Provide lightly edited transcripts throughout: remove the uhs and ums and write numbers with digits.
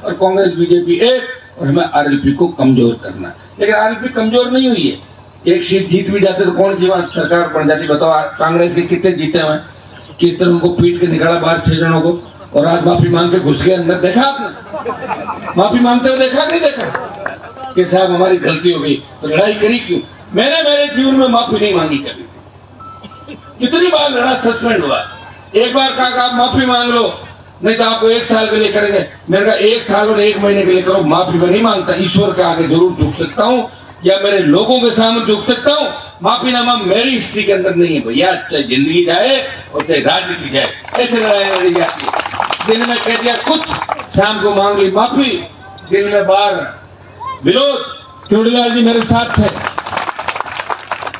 और कांग्रेस बीजेपी एक, और हमें आरएलपी को कमजोर करना। लेकिन आरएलपी कमजोर नहीं हुई है। एक सीट जीत भी जाते तो कौन सी बात सरकार बन जाती बताओ। कांग्रेस के कितने जीते हुए, किस तरह उनको पीट के निकाला बाहर 6 जनों को, और आज माफी मांग के घुस गए अंदर। देखा आपने माफी मांगते हुए? देखा नहीं देखा कि साहब हमारी गलती हो गई, तो लड़ाई करी क्यों? मैंने मेरे जीवन में माफी नहीं मांगी कभी। कितनी बार लड़ा, सस्पेंड हुआ, एक बार कहा आप माफी मांग लो, नहीं तो आपको 1 साल के लिए करेंगे। मैंने कहा 1 साल और 1 महीने के लिए करो, माफी मैं नहीं मांगता। ईश्वर के आगे जरूर झुक सकता हूं या मेरे लोगों के सामने झुक सकता हूं। माफीनामा मेरी हिस्ट्री के अंदर नहीं है भैया। चाहे जिंदगी जाए और चाहे राजनीति जाए, ऐसे लड़ाई लड़ी जाती है। दिन में कह दिया कुछ, शाम को मांग ली माफी, दिन में बार विरोध। चोटीलाल जी मेरे साथ थे,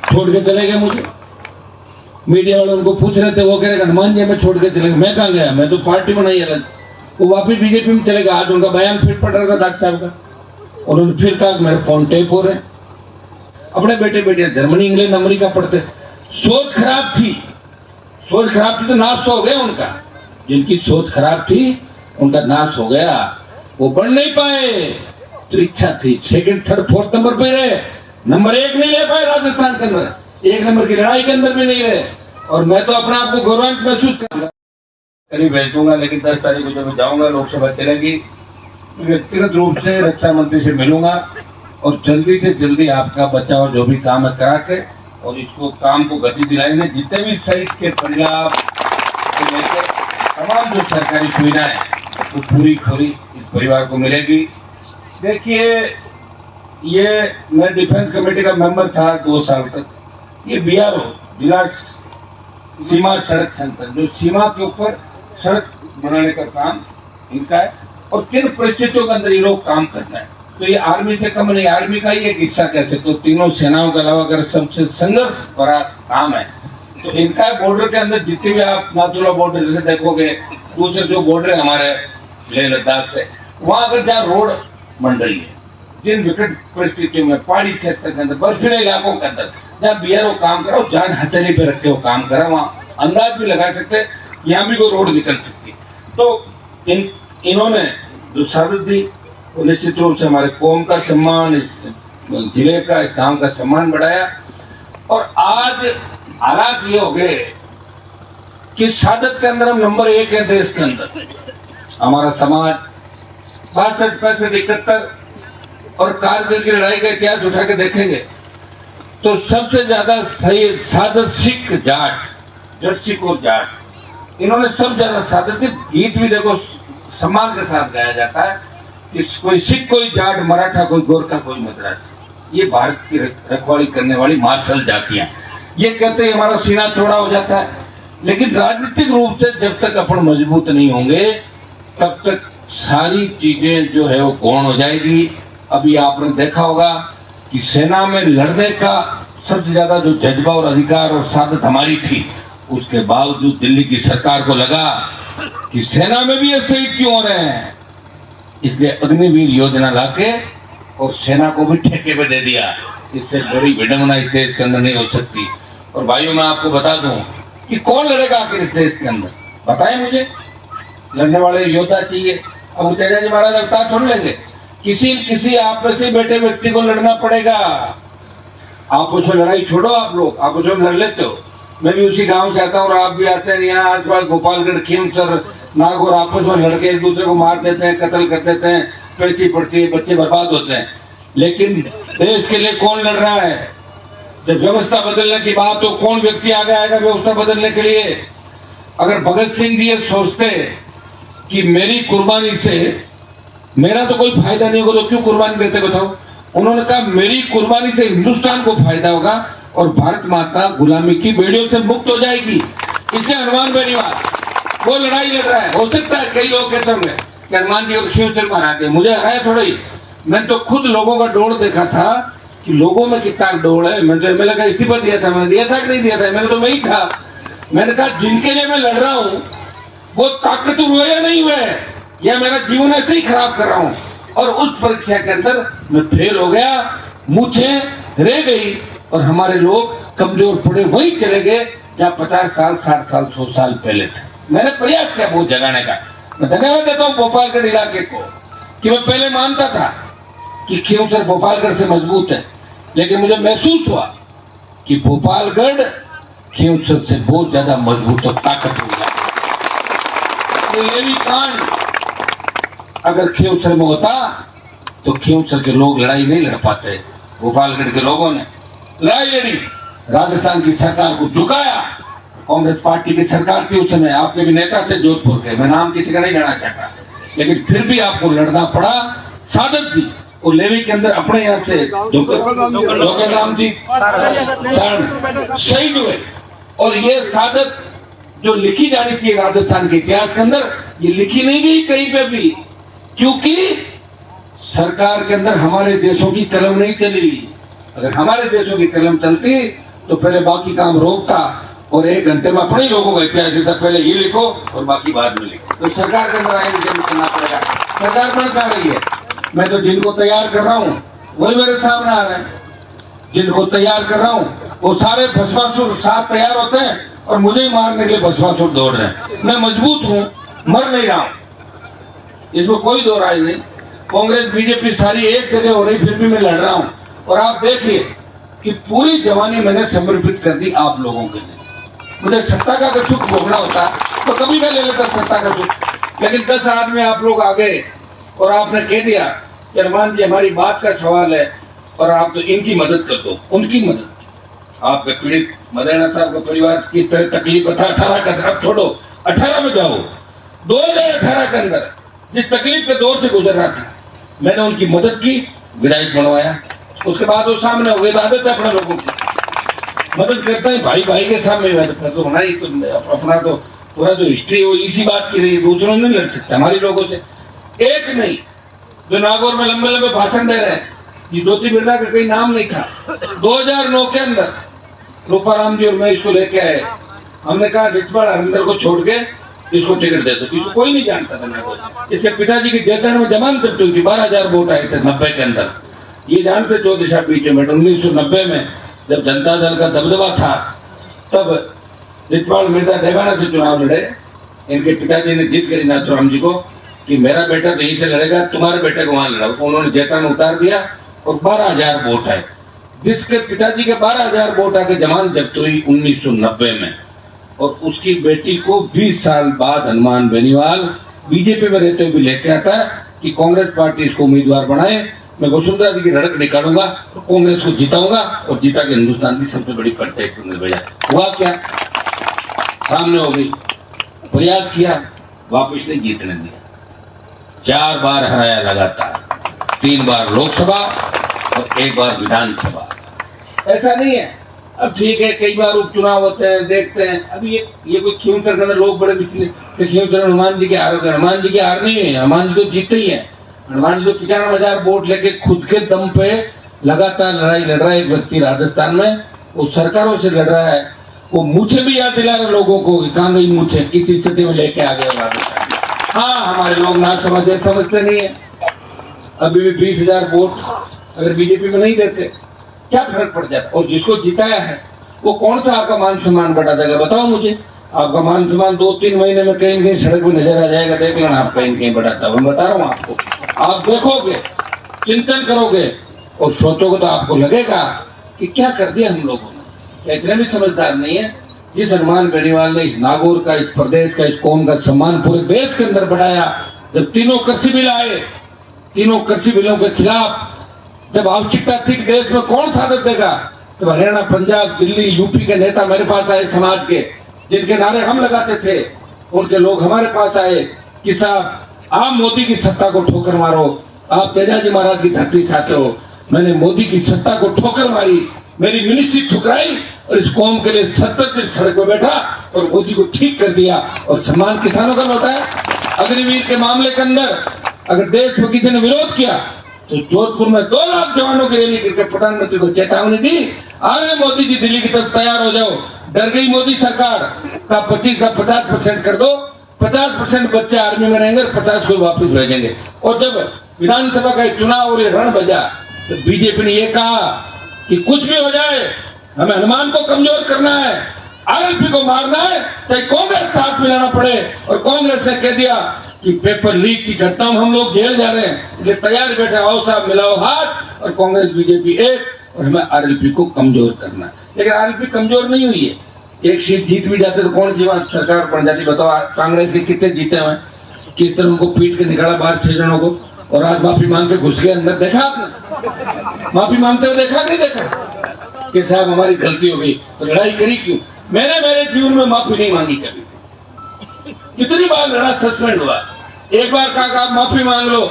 छोड़ के चले गए मुझे। मीडिया वाले उनको पूछ रहे थे, वो कह रहे हनुमान जी हमें छोड़ के चले गए। मैं कहां गया, मैं तो पार्टी बनाई अलग। वो वापिस बीजेपी में चले गए। आज उनका बयान फिर पढ़ रहा था डॉक्टर साहब का, उन्होंने फिर कहा मेरे फोन टेप हो रहे हैं। अपने बेटे बेटियां जर्मनी, इंग्लैंड, अमेरिका पढ़ते। सोच खराब थी, सोच खराब थी तो नाश तो हो गया उनका। जिनकी सोच खराब थी उनका नाश हो गया, वो बढ़ नहीं पाए। तो इच्छा थी 2nd, 3rd, 4th नंबर पे रहे, नंबर 1 नहीं ले पाए राजस्थान के अंदर, 1 नंबर की लड़ाई के अंदर भी नहीं रहे। और मैं तो अपने आप को गौरवान्वित महसूस करूंगा। करीब भेज दूंगा, लेकिन 10 तारीख को जब जाऊंगा, लोकसभा चलेगी, व्यक्तिगत रूप से रक्षा मंत्री से मिलूंगा और जल्दी से जल्दी आपका बचाव जो भी काम है करा के और इसको काम को गति दिलाएंगे। जितने भी साइट के पंजाब से लेकर तमाम जो सरकारी सुविधाएं वो पूरी इस परिवार को मिलेगी। देखिए, ये मैं डिफेंस कमेटी का मेंबर था 2 साल तक। ये बीआरओ, जिला सीमा सड़क संगठन, जो सीमा के ऊपर सड़क बनाने का काम इनका है और किन परिस्थितियों के अंदर ये लोग काम करना है। तो ये आर्मी से कम नहीं, आर्मी का ही एक हिस्सा कह सकते हो। तीनों सेनाओं के अलावा अगर सबसे संघर्ष भरा काम है तो इनका बॉर्डर के अंदर जितने भी आप नाथुला बॉर्डर जैसे देखोगे, दूसरे जो बॉर्डर है हमारे लेह लद्दाख से, वहां अगर जहाँ रोड बन रही है, जिन विकट परिस्थितियों में पहाड़ी क्षेत्र के अंदर, बर्फीले इलाकों के अंदर जहाँ बीआरओ काम करा, जान हथेली पे रख के वो काम करा, वहां अंदाज भी लगा सकते यहाँ भी कोई रोड निकल सकती। तो इन्होंने जो शहादत दी वो निश्चित रूप से हमारे कौम का सम्मान, इस जिले का, इस गांव का सम्मान बढ़ाया। और आज हालात ये हो गए कि शहादत के अंदर हम नंबर 1 है देश के अंदर। हमारा समाज 62, 65, 71 और कारगिल की लड़ाई का इतिहास उठा के देखेंगे तो सबसे ज्यादा सही शहादत सिख जाट, जट सिख और जाट, इन्होंने सब ज्यादा शहादत दी। गीत भी देखो सम्मान के साथ गाया जाता है कि कोई सिख, कोई जाट, मराठा, कोई गोरखा, कोई मद्रासी। ये भारत की रखवाली करने वाली मार्शल जातियां। ये कहते हैं हमारा सीना चौड़ा हो जाता है, लेकिन राजनीतिक रूप से जब तक अपन मजबूत नहीं होंगे तब तक सारी चीजें जो है वो गौण हो जाएगी। अभी आपने देखा होगा कि सेना में लड़ने का सबसे ज्यादा जो जज्बा और अधिकार और सादत हमारी थी, उसके बावजूद दिल्ली की सरकार को लगा कि सेना में भी ये शहीद क्यों हो रहे हैं, इसलिए अग्निवीर योजना लाके और सेना को भी ठेके पे दे दिया। इससे बड़ी विडंबना इस देश के अंदर नहीं हो सकती। और भाइयों, मैं आपको बता दूं कि कौन लड़ेगा आखिर इस देश के अंदर, बताएं मुझे। लड़ने वाले योद्धा चाहिए। अब तेजा जी महाराज अवतार छोड़ लेंगे, किसी आप में से बैठे व्यक्ति को लड़ना पड़ेगा। आपस में लड़ाई छोड़ो, आप लोग आपस में लड़ लेते हो। मैं भी उसी गांव से आता हूँ और आप भी आते हैं। यहाँ आसपास गोपालगढ़, खीमसर, नागौर आपस में लड़के एक दूसरे को मार देते हैं, कत्ल कर देते हैं, पैसी पड़ती है, बच्चे बर्बाद होते हैं। लेकिन देश के लिए कौन लड़ रहा है? जब व्यवस्था बदलने की बात हो, कौन व्यक्ति आगे आएगा व्यवस्था बदलने के लिए? अगर भगत सिंह जी ये सोचते कि मेरी कुर्बानी से मेरा तो कोई फायदा नहीं होगा तो क्यों कुर्बानी देते बताओ? उन्होंने कहा मेरी कुर्बानी से हिंदुस्तान को फायदा होगा और भारत माता गुलामी की बेड़ियों से मुक्त हो जाएगी। इसलिए हनुमान बेनीवाल वो लड़ाई लड़ रहा है। हो सकता है कई लोग कहते होंगे कि हनुमान जी को शिव से मारा के, मुझे है थोड़ा ही। मैंने तो खुद लोगों का डोड़ देखा था कि लोगों में कितना डोड़ है। मैंने तो एमएलए का इस्तीफा दिया था, मैंने दिया था कि नहीं दिया था? मैंने तो वही था। मैंने कहा जिनके लिए मैं लड़ रहा हूं वो ताकतवर हुए या नहीं हुए, या मेरा जीवन ऐसे ही खराब कर रहा हूं। और उस परीक्षा के अंदर मैं फेल हो गया, मूछें रह गई और हमारे लोग कमजोर पड़े, वही चले गए जहां 50 साल, 60 साल, 100 साल पहले थे। मैंने प्रयास किया बहुत जगाने का। मैं धन्यवाद देता हूं भोपालगढ़ इलाके को, कि मैं पहले मानता था कि खींवसर भोपालगढ़ से मजबूत है, लेकिन मुझे महसूस हुआ कि भोपालगढ़ खींवसर से बहुत ज्यादा मजबूत और ताकतवर है। तो ये भी कांड अगर खींवसर में होता तो खींवसर के लोग लड़ाई नहीं लड़ पाते। भोपालगढ़ के लोगों ने लड़ाई लड़ी, राजस्थान की सरकार को झुकाया। कांग्रेस पार्टी की सरकार थी उस समय, आपके भी नेता थे जोधपुर के, मैं नाम किसी का नहीं लेना चाहता, लेकिन फिर भी आपको लड़ना पड़ा। सादत थी और लेवी के अंदर अपने यहाँ से राम जी शहीद हुए। और ये सादत जो लिखी जानी थी राजस्थान के इतिहास के अंदर, ये लिखी नहीं गई कहीं पे भी, क्योंकि सरकार के अंदर हमारे देशों की कलम नहीं चली। अगर हमारे देशों की कलम चलती तो पहले बाकी काम रोकता और 1 घंटे में अपने लोगों का इतिहास देता, पहले ये लिखो और बाकी बाद में लिखो। तो सरकार के अंदर आएंगे करना पड़ेगा। सरकार बन पा रही है, मैं तो जिनको तैयार कर रहा हूं वही मेरे सामने आ रहे हैं। जिनको तैयार कर रहा हूं वो सारे भस्मासुर साथ तैयार होते हैं और मुझे ही मारने के लिए भस्मासुर दौड़ रहे हैं। मैं मजबूत हूं, मर नहीं रहा हूं, इसमें कोई दो राय नहीं। कांग्रेस बीजेपी सारी एक जगह हो रही, फिर भी मैं लड़ रहा हूं। और आप देखिए कि पूरी जवानी मैंने समर्पित कर दी आप लोगों के लिए। मुझे सत्ता का अगर सुख भोगना होता तो कभी मैं ले लेता सत्ता का सुख, लेकिन 10 आदमी आप लोग आ गए और आपने कह दिया कि हनुमान जी हमारी बात का सवाल है और आप तो इनकी मदद कर दो, उनकी मदद। आपके पीड़ित मदेना साहब का परिवार किस तरह तकलीफ था, 18 का अब छोड़ो, 18 में जाओ, 2018 के अंदर जिस तकलीफ के दौर से गुजर रहा था, मैंने उनकी मदद की, विधायक बनवाया। उसके बाद वो सामने हो गई, आदत है अपने लोगों की मदद करता है, भाई भाई के सामने तो होना ही। तो अपना तो पूरा जो हिस्ट्री वो इसी बात की रही है, दूसरों नहीं लड़ सकते हमारी लोगों से। एक नहीं, जो नागौर में लंबे लंबे भाषण दे रहे हैं, ये ज्योति बिरला का कहीं नाम नहीं था। 2009 के अंदर रूपाराम जी और मैं इसको लेके आए, हमने कहा रिचवाड़ हरिंदर को छोड़ के इसको टिकट दे दो। इसको कोई नहीं जानता था नागौर। इसके पिताजी की जैतन में जमानत जब्त हुई थी, 12,000 वोट आए थे 90 के अंदर। ये जानते चौधरी साहब पीछे में 1990 में जब जनता दल का दबदबा था, तब रिचवाड़ मिर्जा देवाना से चुनाव लड़े। इनके पिताजी ने जीत करी नाथुराम जी को कि मेरा बेटा तो यहीं से लड़ेगा, तुम्हारे बेटे को वहां लड़ा। तो उन्होंने जैतन उतार दिया और 12,000 वोट आए। जिसके पिताजी के 12,000 वोट आके जमानत जब्त हुई 1990 में, और उसकी बेटी को 20 साल बाद हनुमान बेनीवाल बीजेपी में रहते हुए भी लेके आता है कि कांग्रेस पार्टी इसको उम्मीदवार बनाए, मैं वसुंधरा जी की रड़क निकालूंगा और कांग्रेस को जिताऊंगा और जीता के हिंदुस्तान की सबसे बड़ी पंचायत भेजा। हुआ क्या? सामने हो गई। प्रयास किया, वापिस नहीं जीतने दिया। 4 बार हराया लगातार, 3 बार लोकसभा और 1 बार विधानसभा। ऐसा नहीं है, अब ठीक है कई बार उपचुनाव होते हैं, देखते हैं। अभी ये कोई खींवसर के अंदर लोग बड़े पिछले खींवसर हनुमान जी के हार हो गए। हनुमान जी की हार नहीं है, हनुमान जी तो जीते ही है। हनुमान जी तो 95,000 वोट लेके खुद के दम पे लगातार लड़ाई लड़ रहा है। एक व्यक्ति राजस्थान में वो सरकारों से लड़ रहा है, वो मुझे भी याद दिला रहे लोगों को, कहां गई मुझे, इस स्थिति में लेके आ गया राजस्थान। हाँ, हमारे लोग ना समझते नहीं है। अभी भी 20,000 वोट अगर बीजेपी में नहीं देते क्या फर्क पड़ जाता? और जिसको जिताया है वो कौन सा आपका मान सम्मान बढ़ा देगा? बताओ मुझे। आपका मान सम्मान 2-3 महीने में कहीं कहीं सड़क पर नजर आ जाएगा, देख लेना आप कहीं कहीं बढ़ाता। मैं बता रहा हूं आपको, आप देखोगे, चिंतन करोगे और सोचोगे तो आपको लगेगा कि क्या कर दिया हम लोगों ने। क्या इतने भी समझदार नहीं है? जिस हनुमान बेनीवाल ने इस नागौर का, इस प्रदेश का, इस कौम का सम्मान पूरे देश के अंदर बढ़ाया। जब 3 कृषि बिल आए, 3 कृषि बिलों के खिलाफ जब आवश्यकता थी देश में, कौन सादत देगा? तो हरियाणा, पंजाब, दिल्ली, यूपी के नेता मेरे पास आए, समाज के जिनके नारे हम लगाते थे, उनके लोग हमारे पास आए कि साहब आप मोदी की सत्ता को ठोकर मारो, आप तेजाजी महाराज की धरती चाहते हो। मैंने मोदी की सत्ता को ठोकर मारी, मेरी मिनिस्ट्री ठुकराई और इस कौम के लिए 70 दिन सड़क पर बैठा और मोदी को ठीक कर दिया और सम्मान किसानों का लौटा है। अग्निवीर के मामले के अंदर अगर देश में किसी ने विरोध किया तो जोधपुर में 2 लाख जवानों की रैली करके प्रधानमंत्री को चेतावनी दी, आ रहे मोदी जी दिल्ली की तरफ, तैयार हो जाओ। डर गई मोदी सरकार का 25 का 50% कर दो, 50% बच्चे आर्मी में रहेंगे, 50 को वापस भेजेंगे। और जब विधानसभा का चुनाव और ये रण बजा तो बीजेपी ने ये कहा कि कुछ भी हो जाए हमें हनुमान को कमजोर करना है, आरएलपी को मारना है, चाहे कांग्रेस साथ मिलाना पड़े। और कांग्रेस ने कह दिया कि पेपर लीक की घटना में हम लोग जेल जा रहे हैं, इसलिए तैयार बैठे, आओ साहब मिलाओ हाथ, और कांग्रेस बीजेपी एक, और हमें आरएलपी को कमजोर करना है। लेकिन आरएलपी कमजोर नहीं हुई है। एक सीट जीत भी जाते तो कौन सी बात सरकार बन जाती, बताओ। कांग्रेस के कितने जीते हुए, किस तरह उनको पीट के निकाला बाहर 6 जनों को, और आज माफी मांग के घुस गए अंदर। देखा आपने माफी मांगते हुए, देखा नहीं देखा कि साहब हमारी गलती हो गई, तो लड़ाई करी क्यों? मैंने मेरे जीवन में माफी नहीं मांगी कभी। कितनी बार लड़ा, सस्पेंड हुआ, एक बार कहा आप माफी मांग लो,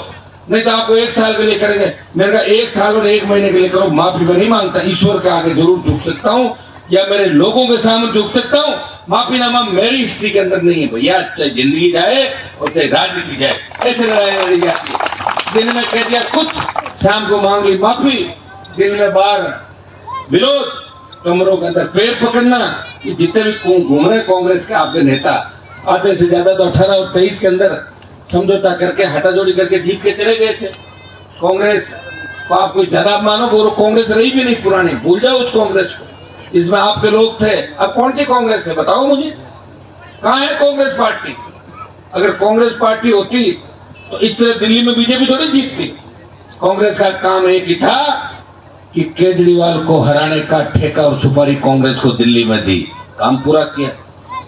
नहीं तो आपको 1 साल के लिए करेंगे। मैंने कहा 1 साल और 1 महीने के लिए करो, माफी मैं नहीं मांगता। ईश्वर के आगे जरूर झुक सकता हूँ, या मेरे लोगों के सामने झुक सकता हूँ। माफीनामा मेरी हिस्ट्री के अंदर नहीं है भैया, चाहे जिंदगी जाए और चाहे राजनीति जाए, ऐसे लड़ाई लड़ी जाती है। दिन में कह दिया कुछ, शाम को मांग ली माफी, दिन में बार विरोध, कमरों के अंदर पैर पकड़ना। कि जितने भी घूम रहे कांग्रेस के आपके नेता, आधे से ज्यादा तो 18 और 23 के अंदर समझौता करके हटाजोड़ी करके जीत के चले गए थे। कांग्रेस को आप कोई ज्यादा मानो, वो कांग्रेस रही भी नहीं पुरानी, भूल जाओ उस कांग्रेस को। इसमें आपके लोग थे, अब कौन सी कांग्रेस है बताओ मुझे, कहां है कांग्रेस पार्टी? अगर कांग्रेस पार्टी होती तो इस तरह दिल्ली में बीजेपी थोड़ी जीतती। कांग्रेस का काम एक ही था कि केजरीवाल को हराने का ठेका और सुपारी कांग्रेस को दिल्ली में दी, काम पूरा किया।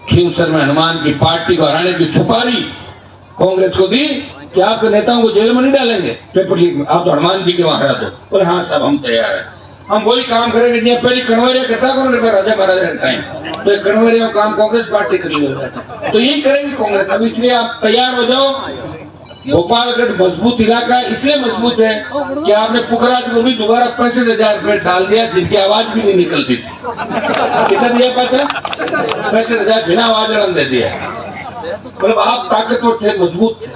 खींवसर में हनुमान की पार्टी को हराने की सुपारी कांग्रेस को दी कि आपके नेताओं को जेल में नहीं डालेंगे पेपर लीक में, आप तो हनुमान जी के वहां हरा दो। बोले हाँ साहब हम तैयार हैं, हम वही काम करेंगे जिन्हें पहले कणवरिया करता कौन करता, राजा महाराजा का टाइम, तो कणवरिया काम कांग्रेस पार्टी करी हुई है, तो यही करेंगे कांग्रेस। अब इसलिए आप तैयार हो जाओ। गोपालगढ़ मजबूत इलाका इसलिए मजबूत है कि आपने पुखराज को भी दोबारा 65,000 रुपये डाल दिया, जिनकी आवाज भी नहीं निकलती थी। कितना दिया पैसा? 65,000 बिना आवाज लड़न दे दिया। मतलब आप ताकतवर थे, मजबूत थे,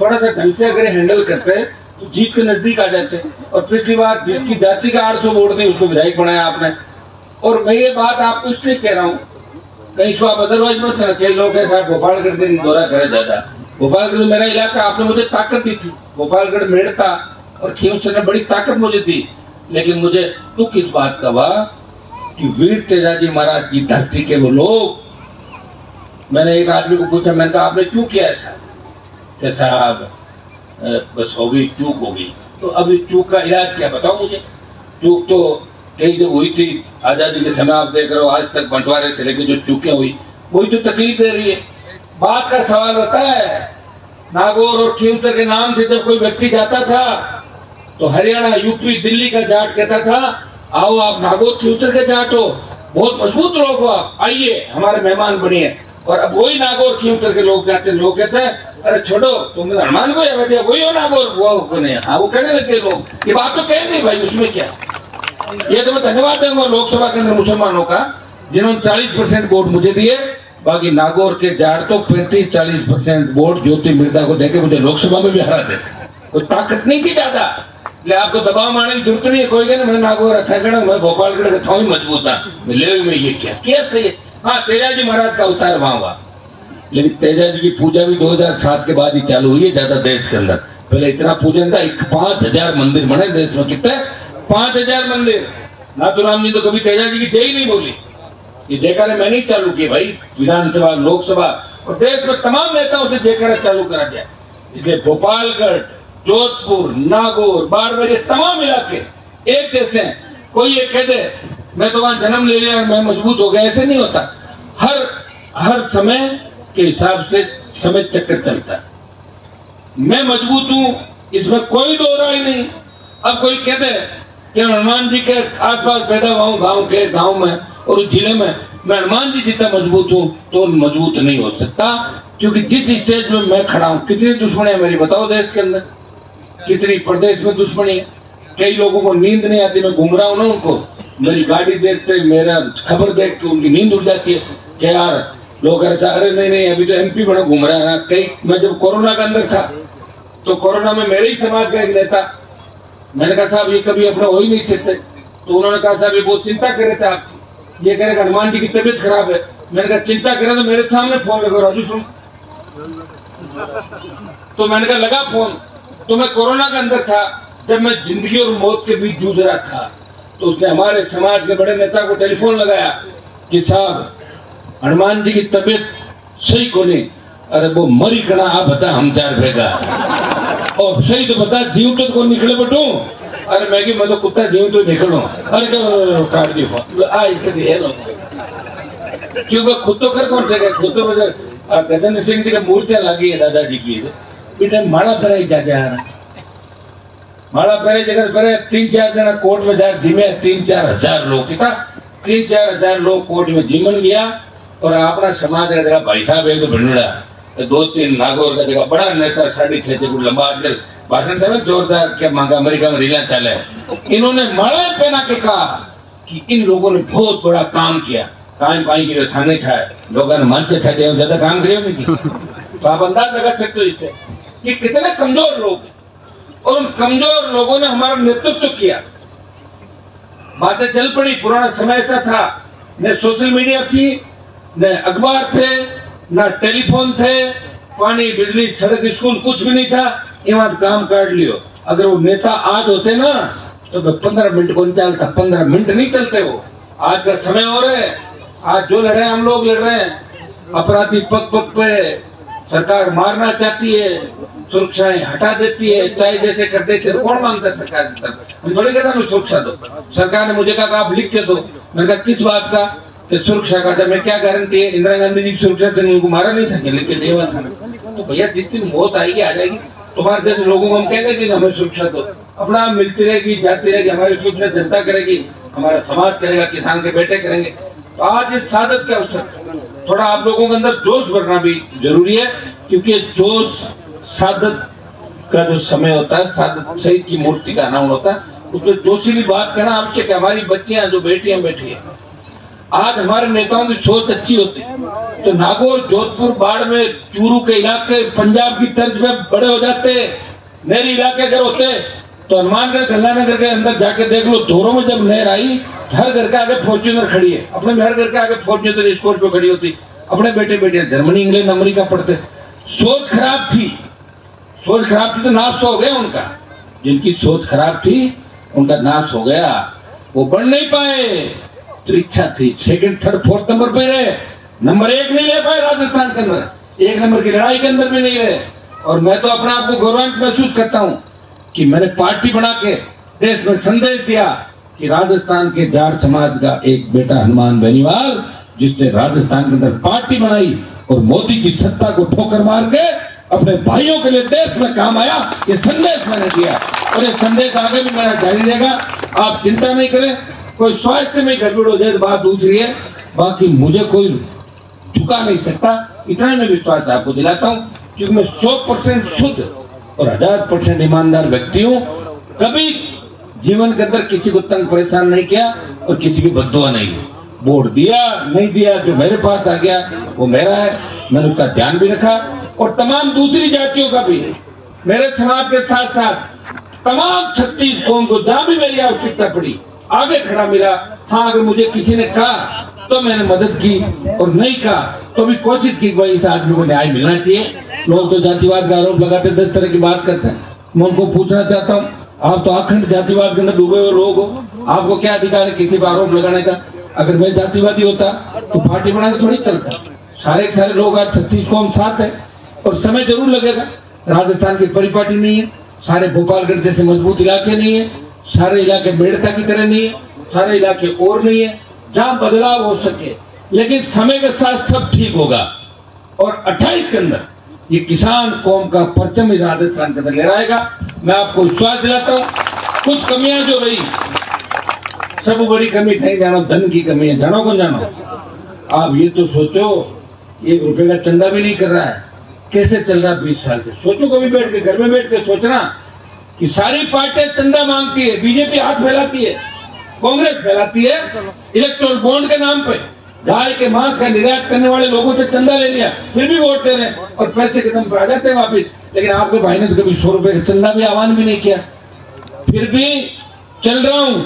थोड़ा सा ढंग से अगर हैंडल करते तो जीत के नजदीक आ जाते। और पिछली बार जिसकी जाति का 800 वोट दी उसको विधायक बनाया आपने। और मैं ये बात आपको इसलिए कह रहा हूँ, कहीं तो आप अदरवाइज मत करना। कई लोग ऐसा गोपालगढ़ दिन दौरा करे ज्यादा, गोपालगढ़ मेरा इलाका, आपने मुझे ताकत दी थी, गोपालगढ़ मेड़ता और खींवसर में बड़ी ताकत मुझे थी। लेकिन मुझे दुख इस बात का हुआ कि वीर तेजाजी महाराज की धरती के वो लोग, मैंने एक आदमी को पूछा, मैंने कहा आपने क्यों किया ऐसा? कि साहब बस हो गई, चूक हो गई। तो अब इस चूक का इलाज क्या बताओ मुझे? चूक तो कई जब हुई थी आजादी के समय, आप देख रहे हो आज तक बंटवारे से लेकर जो चूकें हुई वही तो तकलीफ दे रही है। बात का सवाल होता है, नागौर और खींवसर के नाम से जब कोई व्यक्ति जाता था तो हरियाणा, यूपी, दिल्ली का जाट कहता था आओ आप नागौर खींवसर के जाट हो, बहुत मजबूत लोग हो आप, आइए हमारे मेहमान बनिए। और अब वही नागौर खींवसर के लोग जाते, लोग कहते हैं अरे छोड़ो तुम हनुमान को या बैठे वही हो नागौर, वो नहीं। हाँ वो कहने लगे लोग, ये बात तो कह नहीं भाई, उसमें क्या। ये तो मैं धन्यवाद दूंगा लोकसभा के अंदर मुसलमानों का, जिन्होंने 40% वोट मुझे दिए। बाकी नागौर के जाट तो 35-40% वोट ज्योति मिर्जा को देके मुझे लोकसभा में भी हरा देते। कोई ताकत नहीं थी ज्यादा, इसलिए आपको दबाव मारने की जरूरत नहीं है। कोई कहना मैं नागौर अच्छा गढ़, मैं गोपालगढ़ का था ही मजबूत था, मैं ले में ये क्या सही है। हाँ तेजाजी महाराज का अवतार वहां हुआ, लेकिन तेजाजी की पूजा भी 2007 के बाद ही चालू हुई है ज्यादा देश के अंदर। पहले इतना पूजन था, 5,000 मंदिर बने देश में। कितने? 5,000 मंदिर। नाथुराम जी तो कभी तेजाजी की जय नहीं बोली, ये जयकारे मैंने ही चालू किए भाई, विधानसभा, लोकसभा और देश में तमाम नेताओं से जयकारा चालू करा दिया। इसलिए गोपालगढ़, जोधपुर, नागौर, बाड़मेर, ये तमाम इलाके एक जैसे हैं। कोई ये कह दे मैं तो वहां जन्म ले लिया और मैं मजबूत हो गया, ऐसे नहीं होता। हर समय के हिसाब से समय चक्कर चलता है। मैं मजबूत हूं, इसमें कोई दो राय नहीं। अब कोई कह दे कि हनुमान जी के आसपास पैदा हुआ हूं, गांव में और उस जिले में मैं हनुमान जी जितना मजबूत हूं, तो मजबूत नहीं हो सकता। क्योंकि जिस स्टेज में मैं खड़ा हूं, कितनी दुश्मनी है मेरी बताओ देश के अंदर, कितनी प्रदेश में दुश्मनी है। कई लोगों को नींद नहीं आती, मैं घूम रहा हूं ना, उनको मेरी गाड़ी देखते, मेरा खबर देख के उनकी नींद उड़ जाती है कि यार लोग ऐसा, अरे नहीं अभी तो एमपी बना घूम रहा है ना। कई मैं जब कोरोना का अंदर था तो कोरोना में मेरे ही समाज का एक नेता, मैंने कहा साहब ये कभी अपना हो ही नहीं सकते, तो उन्होंने कहा साहब ये बहुत चिंता कर रहे थे आपकी, ये कह रहे हनुमान जी की तबीयत खराब है। मैंने कहा चिंता करे तो मेरे सामने फोन लगा, राजू सुन। तो मैंने कहा लगा फोन, तो मैं कोरोना के अंदर था, जब मैं जिंदगी और मौत के बीच जूझ रहा था, तो उसने हमारे समाज के बड़े नेता को टेलीफोन लगाया कि साहब हनुमान जी की तबीयत सही को नहीं, अरे वो मरी कड़ा आप बता हम 4 भेगा और सही तो बता जीव तो को निकले बटू अरे मैं तो कुत्ता जीव तो निकलो अरे काट दी इसलिए क्योंकि खुद तो कर कौन से खुद तो गजेंद्र सिंह जी की मूर्तियां लगी है दादाजी की बेटा माड़ा पर जा माड़ा पहले जगह पहले 3-4 जना कोर्ट में जाए जिमे 3-4 हजार लोग कितना 3-4 हजार लोग कोर्ट में जिमन गया और अपना समाज का जगह भाई साहब एक भिंडड़ा 2-3 नागौर का जगह बड़ा नेता 6.5 फुट लंबा आजकल भाषण दे जोरदार क्या मांगा अमेरिका में रीला चले इन्होंने माड़ा पहना के कहा कि इन लोगों ने बहुत बड़ा काम किया काम पाई के थाने खाए लोगों ने मंच था ज्यादा काम करे नहीं तो आप अंदाज लगा सकते हो इससे कि कितने कमजोर लोग और उन कमजोर लोगों ने हमारा नेतृत्व किया बातें चल पड़ी पुराना समय ऐसा था न सोशल मीडिया थी न अखबार थे न टेलीफोन थे पानी बिजली सड़क स्कूल कुछ भी नहीं था ये बात काम काट लियो अगर वो नेता आज होते ना तो 15 मिनट को नहीं चलता 15 मिनट नहीं चलते वो आज का समय हो रहा है आज जो लड़ रहे हैं हम लोग लड़ रहे हैं अपराधी पग पग पे सरकार मारना चाहती है सुरक्षाएं हटा देती है चाहे जैसे कर देती है कौन मांगता है सरकार की तरफ हम थोड़ी कहता मैं सुरक्षा दो सरकार ने मुझे कहा आप लिख के दो मैंने कहा किस बात का कि सुरक्षा का था मैं क्या गारंटी है इंदिरा गांधी जी की सुरक्षा से उनको मारा नहीं था लिख के देवा था तो भैया जिस दिन मौत आएगी आ जाएगी तुम्हारे जैसे लोगों को हम कहेंगे कि हमें सुरक्षा दो अपना मिलती रहेगी जाती रहेगी हमारी सुरक्षा जनता करेगी हमारा समाज करेगा किसान के बेटे करेंगे तो आज इस सादत के अवसर थोड़ा आप लोगों के अंदर जोश भरना भी जरूरी है क्योंकि जोश सादत का जो समय होता है सादत शहीद की मूर्ति का अनावरण होता है उसमें जोशीली बात करना आवश्यक है हमारी बच्चियां जो बेटियां बैठी है आज हमारे नेताओं की सोच अच्छी होती तो नागौर जोधपुर बाढ़ में चूरू के इलाके पंजाब की तर्ज में बड़े हो जाते नहरी इलाके अगर होते तो हनुमानगढ़ गंगानगर के अंदर जाके देख लो धोरों में जब नहर आई हर घर के आगे फॉर्च्यूनर खड़ी है अपने हर घर के आगे फॉर्च्यूनर स्कॉर्पियो खड़ी होती अपने बेटे बेटियां जर्मनी इंग्लैंड अमेरिका पढ़ते सोच खराब थी तो नाश तो हो गया उनका जिनकी सोच खराब थी उनका नाश हो गया वो बढ़ नहीं पाए तो इच्छा थी 2nd 3rd 4th नंबर पे रहे नंबर 1 नहीं ले पाए राजस्थान के अंदर 1 नंबर की लड़ाई के अंदर भी नहीं रहे और मैं तो अपने आप को गौरवान्वित महसूस करता हूं कि मैंने पार्टी बना के देश में संदेश दिया कि राजस्थान के जाट समाज का एक बेटा हनुमान बेनीवाल जिसने राजस्थान के अंदर पार्टी बनाई और मोदी की सत्ता को ठोकर मार के अपने भाइयों के लिए देश में काम आया ये संदेश मैंने दिया और ये संदेश आगे भी मेरा जारी रहेगा आप चिंता नहीं करें कोई स्वास्थ्य में गड़बड़ हो जाए तो बात दूसरी है बाकी मुझे कोई झुका नहीं सकता इतना मैं विश्वास आपको दिलाता हूं क्योंकि मैं 100% शुद्ध और 1000% ईमानदार व्यक्ति हूं कभी जीवन के अंदर किसी को तंग परेशान नहीं किया और किसी की बद्दुआ नहीं वोट दिया नहीं दिया जो मेरे पास आ गया वो मेरा है मैंने उसका ध्यान भी रखा और तमाम दूसरी जातियों का भी मेरे समाज के साथ साथ तमाम 36 कौम को जहां भी मेरी आवश्यकता पड़ी आगे खड़ा मिला हाँ अगर मुझे किसी ने कहा तो मैंने मदद की और नहीं कहा तो भी कोशिश की भाई इस आदमी को न्याय मिलना चाहिए लोग तो जातिवाद का आरोप लगाते 10 तरह की बात करते हैं मैं उनको पूछना चाहता हूँ आप तो अखंड जातिवाद के अंदर डूबे हुए लोग हो आपको क्या अधिकार है किसी पर आरोप लगाने का अगर मैं जातिवादी होता तो पार्टी बना के थोड़ी चलता सारे के सारे लोग आज 36 कौम साथ है और समय जरूर लगेगा राजस्थान की परिपाटी नहीं है सारे भोपालगढ़ जैसे मजबूत इलाके नहीं है सारे इलाके मेड़ता की तरह नहीं है सारे इलाके और नहीं है जहां बदलाव हो सके लेकिन समय के साथ सब ठीक होगा और 28 के अंदर ये किसान कौम का परचम इस राजस्थान के अंदर ले आएगा मैं आपको विश्वास दिलाता हूं कुछ कमियां जो रही सब बड़ी कमी नहीं जानो धन की कमी है जानो को जानो आप ये तो सोचो 1 रुपए का चंदा भी नहीं कर रहा है कैसे चल रहा है 20 साल से सोचो कभी बैठ के घर में बैठ के सोचना कि सारी पार्टियां चंदा मांगती है बीजेपी हाथ फैलाती है कांग्रेस फैलाती है इलेक्ट्रोल बॉन्ड के नाम पे गाय के मांस का निर्यात करने वाले लोगों से चंदा ले लिया फिर भी वोट दे रहे और पैसे के दम पे आ जाते हैं वापिस लेकिन आपके भाई ने तो कभी 100 रुपए का चंदा भी आह्वान भी नहीं किया फिर भी चल रहा हूं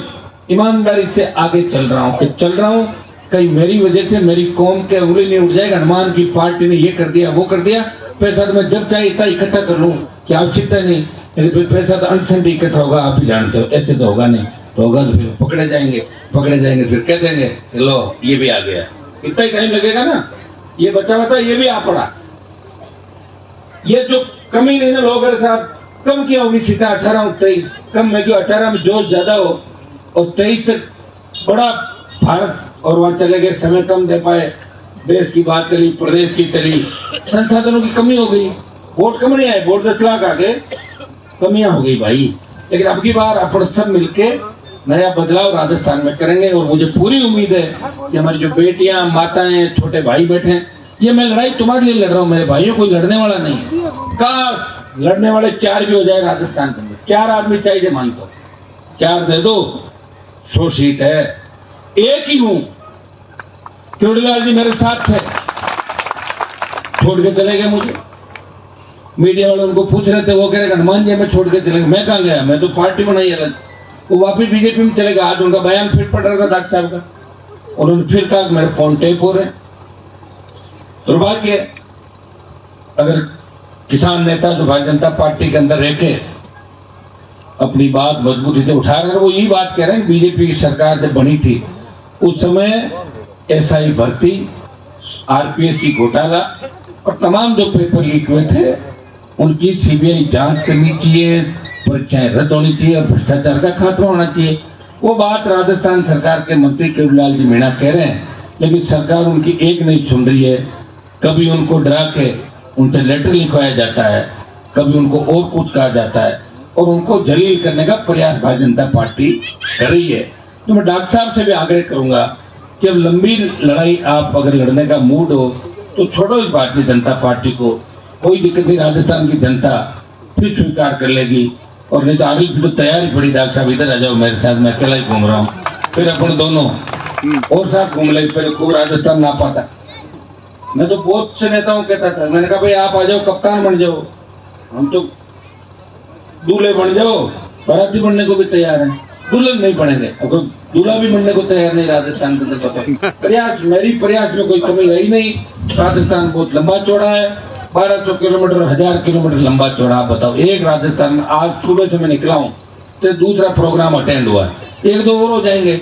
ईमानदारी से आगे चल रहा हूं कहीं मेरी वजह से मेरी कौम के उंगली नहीं उठ जाएगा हनुमान की पार्टी ने ये कर दिया वो कर दिया पैसा तो मैं जब चाहे इतना इकट्ठा कर लूं कि आवश्यकता नहीं लेकिन फिर पैसा तो अनसंट इकट्ठा होगा आप ही जानते हो ऐसे तो होगा नहीं तो होगा तो फिर पकड़े जाएंगे फिर कह देंगे लो ये भी आ गया इतना ही टाइम लगेगा ना ये बचा ये भी आ पड़ा ये जो कमी नहीं ना लोग साहब कम किया होगी सीटा 18 और 23 कम में, क्यों 18 में जोश ज्यादा हो और 23 तक बड़ा भारत और वहां चले गए, समय कम दे पाए, देश की बात चली, प्रदेश की चली, संसाधनों की कमी हो गई, वोट कम नहीं आए, वोट 10 लाख आगे कमियां हो गई भाई। लेकिन अब की बार अपन सब मिलके नया बदलाव राजस्थान में करेंगे और मुझे पूरी उम्मीद है कि हमारी जो बेटियां, माताएं, छोटे भाई बैठे हैं, ये मैं लड़ाई तुम्हारे लिए लड़ रहा हूं मेरे भाइयों, कोई लड़ने वाला नहीं है। काश लड़ने वाले 4 भी हो जाए राजस्थान के अंदर, 4 आदमी चाहिए मान को 4 दे दो, 100 सीट है, एक ही हूं। केवड़ीलाल जी मेरे साथ थे, छोड़ के चले गए मुझे, मीडिया वाले उनको पूछ रहे थे, वो कह रहे हनुमान जी हमें छोड़ के चले गए। मैं कहां गया, मैं तो पार्टी बनाई अलग, वो वापिस बीजेपी में चले गए। आज उनका बयान फिर पड़ रहा था डॉक्टर साहब का, और उन्होंने फिर कहा मेरे फोन टेप हो रहे। दुर्भाग्य है अगर किसान नेता जो भारतीय जनता पार्टी के अंदर रहके अपनी बात मजबूती से उठा रहे हैं, वो यही बात कह रहे हैं बीजेपी की सरकार जब बनी थी उस समय एसआई भर्ती, आरपीएससी घोटाला और तमाम जो पेपर लीक हुए थे उनकी सीबीआई जांच करनी चाहिए, परीक्षाएं रद्द होनी चाहिए और भ्रष्टाचार का खात्मा होना चाहिए। वो बात राजस्थान सरकार के मंत्री केवड़ीलाल जी मीणा कह रहे हैं, लेकिन सरकार उनकी एक नहीं सुन रही है। कभी उनको डरा के उनसे लेटर लिखवाया जाता है, कभी उनको और कुछ कहा जाता है और उनको जलील करने का प्रयास भारतीय जनता पार्टी कर रही है। तो मैं डॉक्टर साहब से भी आग्रह करूंगा कि अब लंबी लड़ाई आप अगर लड़ने का मूड हो तो छोड़ो इस भारतीय जनता पार्टी को, कोई दिक्कत नहीं, राजस्थान की जनता फिर स्वीकार कर लेगी। और नहीं तो आगे भी तो तैयारी पड़ी, डॉक्टर साहब इधर आ जाओ मेरे साथ, मैं अकेला ही घूम रहा हूँ, फिर अपन दोनों और साथ घूम लेंगे, पहले खूब राजस्थान ना पाता। मैं तो बहुत से नेताओं कहता था, मैंने कहा भाई आप आ जाओ, कप्तान बन जाओ, हम तो दूल्हे बन जाओ, बाराती बनने को भी तैयार है, दुल्हन नहीं बनेंगे, अगर दूल्हा भी बनने को तैयार नहीं राजस्थान के अंदर। प्रयास मेरी प्रयास में कोई कमी रही नहीं। राजस्थान बहुत लंबा चौड़ा है, 1200 किलोमीटर, 1000 किलोमीटर लंबा चौड़ा। आप बताओ, एक राजस्थान में आज सुबह से मैं निकला हूं तो दूसरा प्रोग्राम अटेंड हुआ है, 1-2 और हो जाएंगे,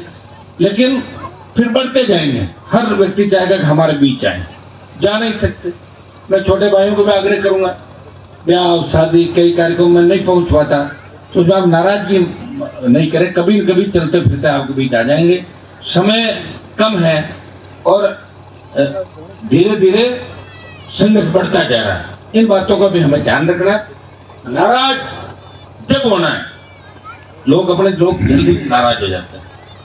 लेकिन फिर बढ़ते जाएंगे। हर व्यक्ति चाहेगा कि हमारे बीच आए, जा नहीं सकते। मैं छोटे भाइयों को भी आग्रह करूंगा, ब्याह शादी कई कार्यक्रम में नहीं पहुंच पाता तो जो आप नाराजगी नहीं करें, कभी न कभी चलते फिरते आपके बीच आ जाएंगे। समय कम है और धीरे धीरे संघर्ष बढ़ता जा रहा है, इन बातों का भी हमें ध्यान रखना है। नाराज जब होना है, लोग अपने लोग जल्दी नाराज हो जाते हैं,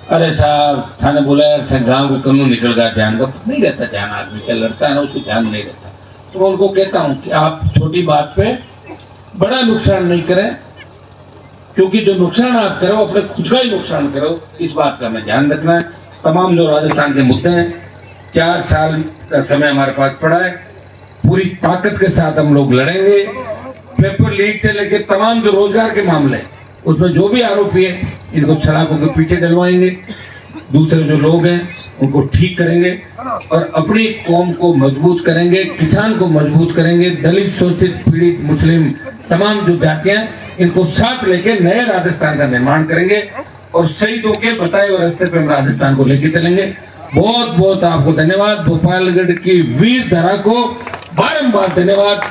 अरे साहब थाने बुलाया था, गांव का कानून निकल गया, ध्यान का नहीं रहता, ध्यान आदमी का लड़ता है ना, उसको ध्यान नहीं रहता। तो मैं उनको कहता हूं कि आप छोटी बात पे बड़ा नुकसान नहीं करें, क्योंकि जो नुकसान आप करो अपने खुद का ही नुकसान करो, इस बात का हमें ध्यान रखना है। तमाम जो राजस्थान के मुद्दे हैं, 4 साल का समय हमारे पास पड़ा है, पूरी ताकत के साथ हम लोग लड़ेंगे। पेपर लीक से लेकर तमाम जो रोजगार के मामले, उसमें जो भी आरोपी है इनको सलाखों के पीछे डलवाएंगे, दूसरे जो लोग हैं उनको ठीक करेंगे और अपनी कौम को मजबूत करेंगे, किसान को मजबूत करेंगे, दलित, शोषित, पीड़ित, मुस्लिम, तमाम जो जातियां, इनको साथ लेके नए राजस्थान का निर्माण करेंगे और शहीदों के बताए हुए रास्ते पे हम राजस्थान को लेके चलेंगे। बहुत बहुत आपको धन्यवाद। भोपालगढ़ की वीर धरा को बारंबार धन्यवाद।